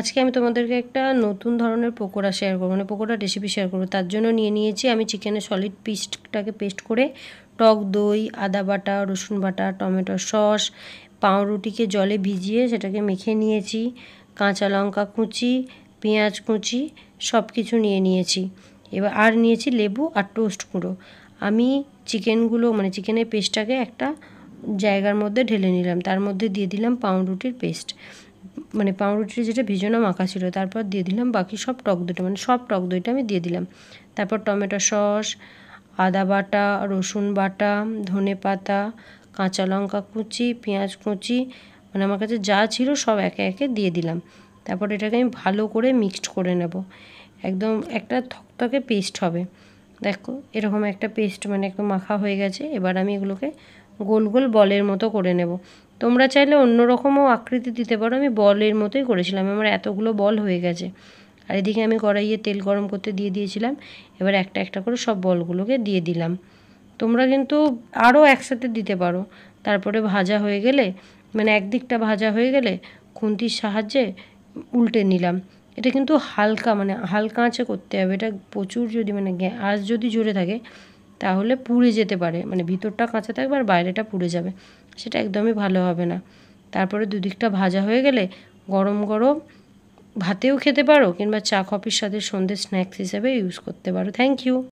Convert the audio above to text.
আজকে আমি তোমাদেরকে একটা নতুন ধরনের পকোড়া শেয়ার করবো, মানে পকোড়া রেসিপি শেয়ার করবো। তার জন্য নিয়েছি আমি চিকেনের সলিড পিসটাকে পেস্ট করে টক দই, আদা বাটা, রসুন বাটা, টমেটো সস, পাউরুটিকে জলে ভিজিয়ে সেটাকে মেখে নিয়েছি, কাঁচা লঙ্কা কুচি, পেঁয়াজ কুচি সব কিছু নিয়েছি। এবার আর নিয়েছি লেবু আর টোস্ট গুঁড়ো। আমি চিকেনগুলো মানে চিকেনের পেস্টটাকে একটা জায়গার মধ্যে ঢেলে নিলাম, তার মধ্যে দিয়ে দিলাম পাউরুটির পেস্ট, মানে পাউরুটির যেটা ভিজানো মাখা ছিল, তারপর দিয়ে দিলাম বাকি সব টক দইটা, মানে সব টক দইটা আমি দিয়ে দিলাম। তারপর টমেটো সস, আদা বাটা, রসুন বাটা, ধনে পাতা, কাঁচা লঙ্কা কুচি, পেঁয়াজ কুচি, মানে আমার কাছে যা ছিল সব একে একে দিয়ে দিলাম। তারপর এটাকে আমি ভালো করে মিক্সড করে নেব, একদম একটা থকথকে পেস্ট হবে। দেখো এরকম একটা পেস্ট মানে একদম মাখা হয়ে গেছে। এবার আমি এগুলোকে গোল গোল বলের মতো করে নেব। তোমরা চাইলে অন্য রকমও আকৃতি দিতে পারো, আমি বলের মতোই করেছিলাম, আমার এতগুলো বল হয়ে গেছে। আর এদিকে আমি কড়াইয়ে তেল গরম করতে দিয়ে দিয়েছিলাম। এবার একটা একটা করে সব বলগুলোকে দিয়ে দিলাম। তোমরা কিন্তু আরও একসাথে দিতে পারো। তারপরে ভাজা হয়ে গেলে, মানে একদিকটা ভাজা হয়ে গেলে খুন্তির সাহায্যে উল্টে নিলাম। এটা কিন্তু হালকা, মানে হালকা আঁচে করতে হবে। এটা প্রচুর যদি মানে আঁচ যদি জোরে থাকে তাহলে পুড়ে যেতে পারে, মানে ভিতরটা কাঁচা থাকবে আর বাইরেটা পুড়ে যাবে, সেটা একদমই ভালো হবে না। তারপরে দুদিকটা ভাজা হয়ে গেলে গরম গরম ভাতেও খেতে পারো, কিংবা চা কফির সাথে সন্ধ্যে স্ন্যাক্স হিসেবে ইউজ করতে পারো। Thank you.